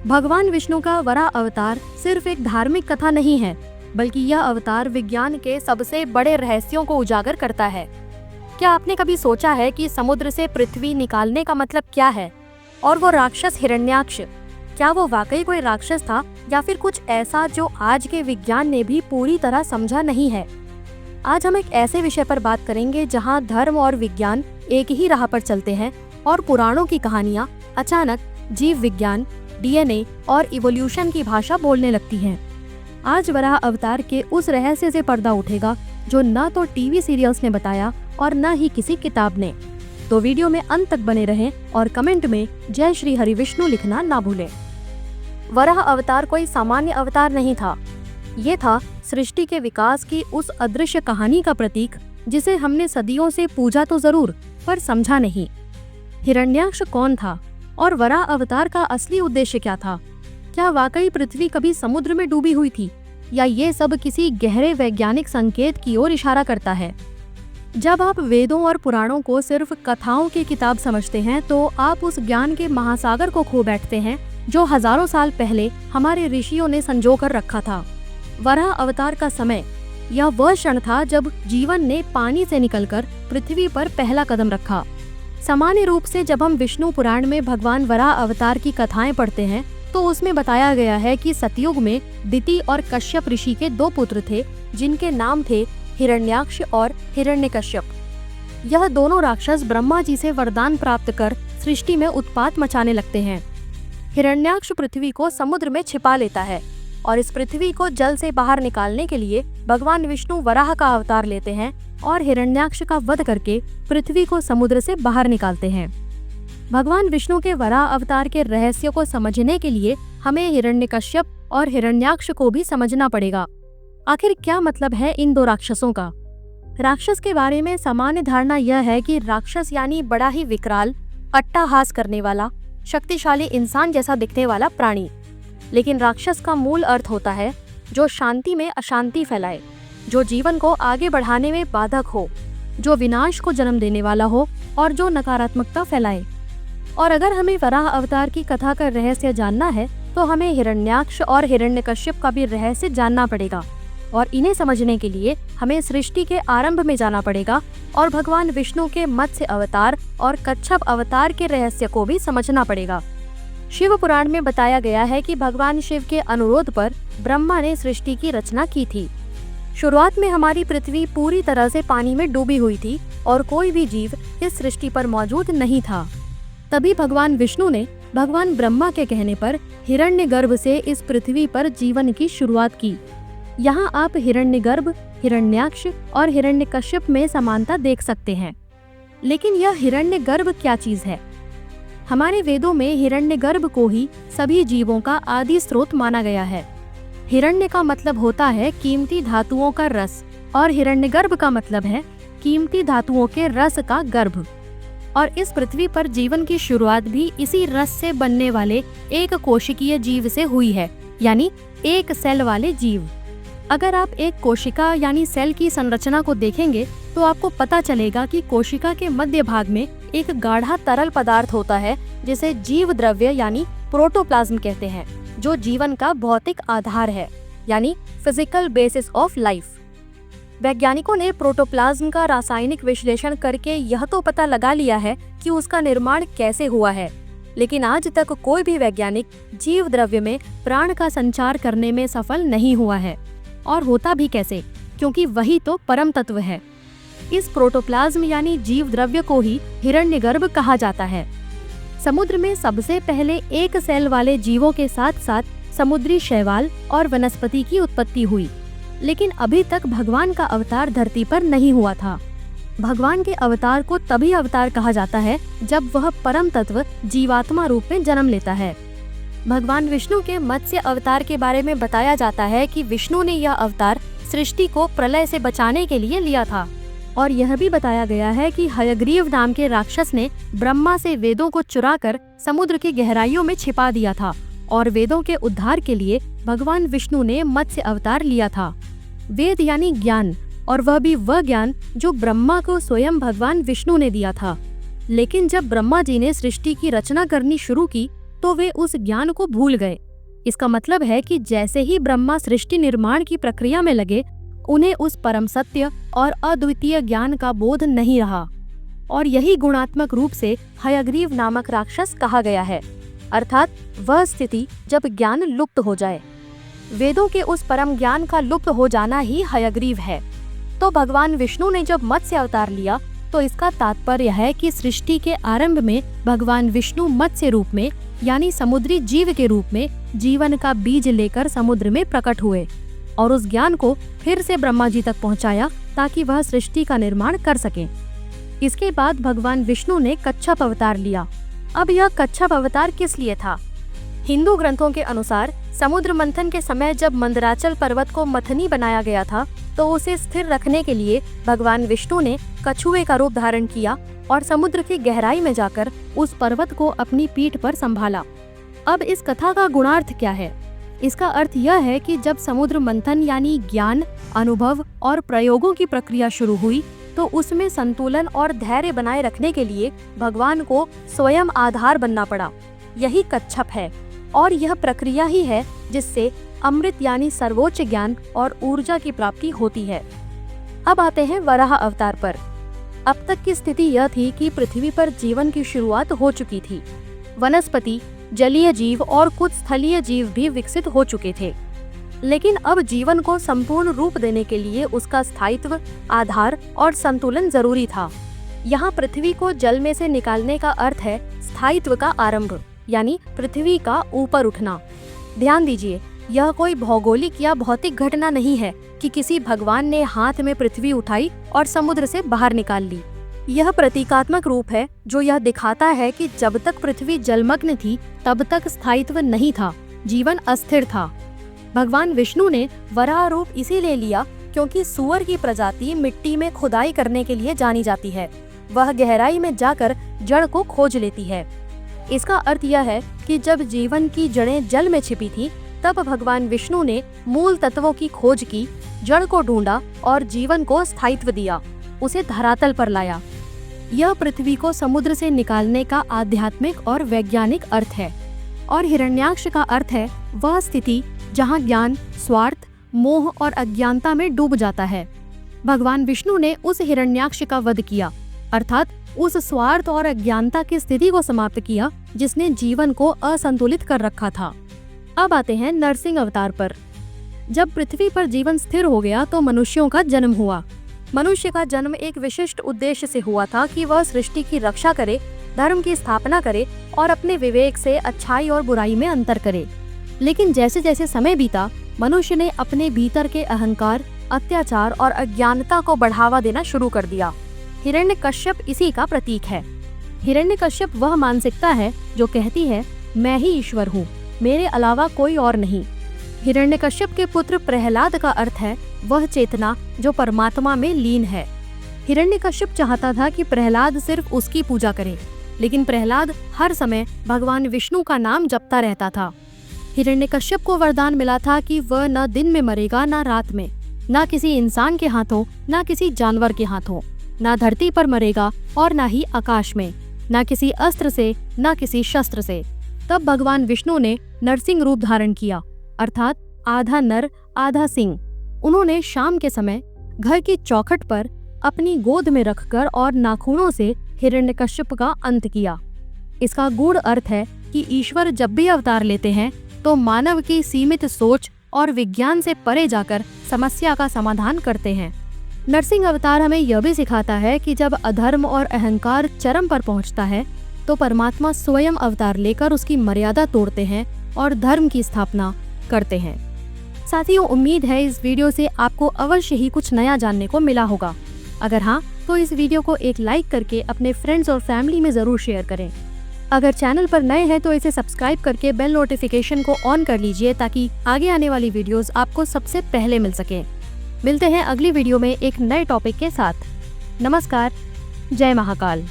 भगवान विष्णु का वराह अवतार सिर्फ एक धार्मिक कथा नहीं है, बल्कि यह अवतार विज्ञान के सबसे बड़े रहस्यों को उजागर करता है। क्या आपने कभी सोचा है कि समुद्र से पृथ्वी निकालने का मतलब क्या है? और वो राक्षस हिरण्याक्ष, क्या वो वाकई कोई राक्षस था या फिर कुछ ऐसा जो आज के विज्ञान ने भी पूरी तरह समझा नहीं है? आज हम एक ऐसे विषय पर बात करेंगे जहां धर्म और विज्ञान एक ही राह पर चलते हैं और पुराणों की कहानियां अचानक जीव विज्ञान, डीएनए और इवोल्यूशन की भाषा बोलने लगती हैं। आज वराह अवतार के उस रहस्य से पर्दा उठेगा जो न तो टीवी सीरियल्स ने बताया और न ही किसी किताब ने। तो वीडियो में अंत तक बने रहें और कमेंट में जय श्री हरि विष्णु लिखना ना भूलें। वराह अवतार कोई सामान्य अवतार नहीं था। ये था सृष्टि के विकास की उस अदृश्य कहानी का प्रतीक जिसे हमने सदियों से पूजा तो जरूर, पर समझा नहीं। हिरण्याक्ष कौन था और वराह अवतार का असली उद्देश्य क्या था? क्या वाकई पृथ्वी कभी समुद्र में डूबी हुई थी या ये सब किसी गहरे वैज्ञानिक संकेत की ओर इशारा करता है? जब आप वेदों और पुराणों को सिर्फ कथाओं की किताब समझते हैं तो आप उस ज्ञान के महासागर को खो बैठते हैं जो हजारों साल पहले हमारे ऋषियों ने संजो कर रखा था। वराह अवतार का समय यह वह क्षण था जब जीवन ने पानी से निकलकर पृथ्वी पर पहला कदम रखा। सामान्य रूप से जब हम विष्णु पुराण में भगवान वराह अवतार की कथाएं पढ़ते हैं तो उसमें बताया गया है कि सतयुग में दिति और कश्यप ऋषि के दो पुत्र थे जिनके नाम थे हिरण्याक्ष और हिरण्यकश्यप। यह दोनों राक्षस ब्रह्मा जी से वरदान प्राप्त कर सृष्टि में उत्पात मचाने लगते हैं। हिरण्याक्ष पृथ्वी को समुद्र में छिपा लेता है और इस पृथ्वी को जल से बाहर निकालने के लिए भगवान विष्णु वराह का अवतार लेते हैं और हिरण्याक्ष का वध करके पृथ्वी को समुद्र से बाहर निकालते हैं। भगवान विष्णु के वराह अवतार के रहस्य को समझने के लिए हमें हिरण्यकश्यप और हिरण्याक्ष को भी समझना पड़ेगा। आखिर क्या मतलब है इन दो राक्षसों का? राक्षस के बारे में सामान्य धारणा यह है कि राक्षस यानी बड़ा ही विकराल, अट्टहास करने वाला, शक्तिशाली इंसान जैसा दिखने वाला प्राणी। लेकिन राक्षस का मूल अर्थ होता है जो शांति में अशांति फैलाए, जो जीवन को आगे बढ़ाने में बाधक हो, जो विनाश को जन्म देने वाला हो और जो नकारात्मकता फैलाए। और अगर हमें वराह अवतार की कथा का रहस्य जानना है तो हमें हिरण्याक्ष और हिरण्यकश्यप का भी रहस्य जानना पड़ेगा और इन्हें समझने के लिए हमें सृष्टि के आरंभ में जाना पड़ेगा और भगवान विष्णु के मत्स्य अवतार और कच्छप अवतार के रहस्य को भी समझना पड़ेगा। शिव पुराण में बताया गया है कि भगवान शिव के अनुरोध पर ब्रह्मा ने सृष्टि की रचना की थी। शुरुआत में हमारी पृथ्वी पूरी तरह से पानी में डूबी हुई थी और कोई भी जीव इस सृष्टि पर मौजूद नहीं था। तभी भगवान विष्णु ने भगवान ब्रह्मा के कहने पर हिरण्यगर्भ से इस पृथ्वी पर जीवन की शुरुआत की। यहाँ आप हिरण्यगर्भ, हिरण्याक्ष और हिरण्यकश्यप में समानता देख सकते हैं। लेकिन यह हिरण्यगर्भ क्या चीज है? हमारे वेदों में हिरण्यगर्भ को ही सभी जीवों का आदि स्रोत माना गया है। हिरण्य का मतलब होता है कीमती धातुओं का रस और हिरण्यगर्भ का मतलब है कीमती धातुओं के रस का गर्भ। और इस पृथ्वी पर जीवन की शुरुआत भी इसी रस से बनने वाले एक कोशिकीय जीव से हुई है, यानी एक सेल वाले जीव। अगर आप एक कोशिका यानी सेल की संरचना को देखेंगे तो आपको पता चलेगा कि कोशिका के मध्य भाग में एक गाढ़ा तरल पदार्थ होता है जिसे जीव द्रव्य यानी प्रोटोप्लाज्म कहते हैं, जो जीवन का भौतिक आधार है, यानी फिजिकल बेसिस ऑफ लाइफ। वैज्ञानिकों ने प्रोटोप्लाज्म का रासायनिक विश्लेषण करके यह तो पता लगा लिया है कि उसका निर्माण कैसे हुआ है, लेकिन आज तक कोई भी वैज्ञानिक जीव द्रव्य में प्राण का संचार करने में सफल नहीं हुआ है। और होता भी कैसे, क्योंकि वही तो परम तत्व है। इस प्रोटोप्लाज्म यानी जीव द्रव्य को ही हिरण्यगर्भ कहा जाता है। समुद्र में सबसे पहले एक सेल वाले जीवों के साथ साथ समुद्री शैवाल और वनस्पति की उत्पत्ति हुई, लेकिन अभी तक भगवान का अवतार धरती पर नहीं हुआ था। भगवान के अवतार को तभी अवतार कहा जाता है जब वह परम तत्व जीवात्मा रूप में जन्म लेता है। भगवान विष्णु के मत्स्य अवतार के बारे में बताया जाता है कि विष्णु ने यह अवतार सृष्टि को प्रलय से बचाने के लिए लिया था। और यह भी बताया गया है कि हयग्रीव नाम के राक्षस ने ब्रह्मा से वेदों को चुराकर समुद्र की गहराइयों में छिपा दिया था और वेदों के उद्धार के लिए भगवान विष्णु ने मत्स्य अवतार लिया था। वेद यानी ज्ञान, और वह भी वह ज्ञान जो ब्रह्मा को स्वयं भगवान विष्णु ने दिया था। लेकिन जब ब्रह्मा जी ने सृष्टि की रचना करनी शुरू की तो वे उस ज्ञान को भूल गए। इसका मतलब है कि जैसे ही ब्रह्मा सृष्टि निर्माण की प्रक्रिया में लगे, उन्हें उस परम सत्य और अद्वितीय ज्ञान का बोध नहीं रहा, और यही गुणात्मक रूप से हयग्रीव नामक राक्षस कहा गया है, अर्थात वह स्थिति जब ज्ञान लुप्त हो जाए। वेदों के उस परम ज्ञान का लुप्त हो जाना ही हयग्रीव है। तो भगवान विष्णु ने जब मत्स्य अवतार लिया, तो इसका तात्पर्य है कि सृष्टि के आरंभ में भगवान विष्णु मत्स्य रूप में, यानी समुद्री जीव के रूप में जीवन का बीज लेकर समुद्र में प्रकट हुए और उस ज्ञान को फिर से ब्रह्मा जी तक पहुंचाया ताकि वह सृष्टि का निर्माण कर सकें। इसके बाद भगवान विष्णु ने कच्छप अवतार लिया। अब यह कच्छप अवतार किस लिए था? हिंदू ग्रंथों के अनुसार समुद्र मंथन के समय जब मंदराचल पर्वत को मथनी बनाया गया था, तो उसे स्थिर रखने के लिए भगवान विष्णु ने कछुए का रूप धारण किया और समुद्र की गहराई में जाकर उस पर्वत को अपनी पीठ पर संभाला। अब इस कथा का गुणार्थ क्या है? इसका अर्थ यह है कि जब समुद्र मंथन यानी ज्ञान, अनुभव और प्रयोगों की प्रक्रिया शुरू हुई, तो उसमें संतुलन और धैर्य बनाए रखने के लिए भगवान को स्वयं आधार बनना पड़ा। यही कच्छप है, और यह प्रक्रिया ही है जिससे अमृत यानी सर्वोच्च ज्ञान और ऊर्जा की प्राप्ति होती है। अब आते हैं वराह अवतार पर। अब तक की स्थिति यह थी कि पृथ्वी पर जीवन की शुरुआत हो चुकी थी। वनस्पति, जलीय जीव और कुछ स्थलीय जीव भी विकसित हो चुके थे, लेकिन अब जीवन को संपूर्ण रूप देने के लिए उसका स्थायित्व, आधार और संतुलन जरूरी था। यहाँ पृथ्वी को जल में से निकालने का अर्थ है स्थायित्व का आरंभ, यानी पृथ्वी का ऊपर उठना। ध्यान दीजिए, यह कोई भौगोलिक या भौतिक घटना नहीं है कि किसी भगवान ने हाथ में पृथ्वी उठाई और समुद्र से बाहर निकाल ली। यह प्रतीकात्मक रूप है जो यह दिखाता है कि जब तक पृथ्वी जलमग्न थी, तब तक स्थायित्व नहीं था, जीवन अस्थिर था। भगवान विष्णु ने वराह रूप इसीलिए लिया क्योंकि सूअर की प्रजाति मिट्टी में खुदाई करने के लिए जानी जाती है। वह गहराई में जाकर जड़ को खोज लेती है। इसका अर्थ यह है कि जब जीवन की जड़ें जल में छिपी थी, तब भगवान विष्णु ने मूल तत्वों की खोज की, जड़ को ढूंढा और जीवन को स्थायित्व दिया, उसे धरातल पर लाया। यह पृथ्वी को समुद्र से निकालने का आध्यात्मिक और वैज्ञानिक अर्थ है। और हिरण्याक्ष का अर्थ है वह स्थिति जहाँ ज्ञान, स्वार्थ, मोह और अज्ञानता में डूब जाता है। भगवान विष्णु ने उस हिरण्याक्ष का वध किया, अर्थात उस स्वार्थ और अज्ञानता की स्थिति को समाप्त किया जिसने जीवन को असंतुलित कर रखा था। अब आते हैं नरसिंह अवतार पर। जब पृथ्वी पर जीवन स्थिर हो गया तो मनुष्यों का जन्म हुआ। मनुष्य का जन्म एक विशिष्ट उद्देश्य से हुआ था कि वह सृष्टि की रक्षा करे, धर्म की स्थापना करे और अपने विवेक से अच्छाई और बुराई में अंतर करे। लेकिन जैसे जैसे समय बीता, मनुष्य ने अपने भीतर के अहंकार, अत्याचार और अज्ञानता को बढ़ावा देना शुरू कर दिया। हिरण्यकश्यप इसी का प्रतीक है। हिरण्यकश्यप वह मानसिकता है जो कहती है मैं ही ईश्वर हूँ, मेरे अलावा कोई और नहीं। हिरण्यकश्यप के पुत्र प्रहलाद का अर्थ है वह चेतना जो परमात्मा में लीन है। हिरण्यकश्यप चाहता था कि प्रहलाद सिर्फ उसकी पूजा करे, लेकिन प्रहलाद हर समय भगवान विष्णु का नाम जपता रहता था। हिरण्यकश्यप को वरदान मिला था कि वह न दिन में मरेगा न रात में, न किसी इंसान के हाथों न किसी जानवर के हाथों, न धरती पर मरेगा और न ही आकाश में, न किसी अस्त्र से न किसी शस्त्र से। तब भगवान विष्णु ने नरसिंह रूप धारण किया, अर्थात आधा नर आधा सिंह। उन्होंने शाम के समय घर की चौखट पर अपनी गोद में रखकर और नाखूनों से हिरण्यकश्यप का अंत किया। इसका गूढ़ अर्थ है कि ईश्वर जब भी अवतार लेते हैं तो मानव की सीमित सोच और विज्ञान से परे जाकर समस्या का समाधान करते हैं। नरसिंह अवतार हमें यह भी सिखाता है कि जब अधर्म और अहंकार चरम पर पहुंचता है तो परमात्मा स्वयं अवतार लेकर उसकी मर्यादा तोड़ते हैं और धर्म की स्थापना करते हैं। साथियों, उम्मीद है इस वीडियो से आपको अवश्य ही कुछ नया जानने को मिला होगा। अगर हाँ, तो इस वीडियो को एक लाइक करके अपने फ्रेंड्स और फैमिली में जरूर शेयर करें। अगर चैनल पर नए हैं तो इसे सब्सक्राइब करके बेल नोटिफिकेशन को ऑन कर लीजिए ताकि आगे आने वाली वीडियोस आपको सबसे पहले मिल सके। मिलते हैं अगली वीडियो में एक नए टॉपिक के साथ। नमस्कार, जय महाकाल।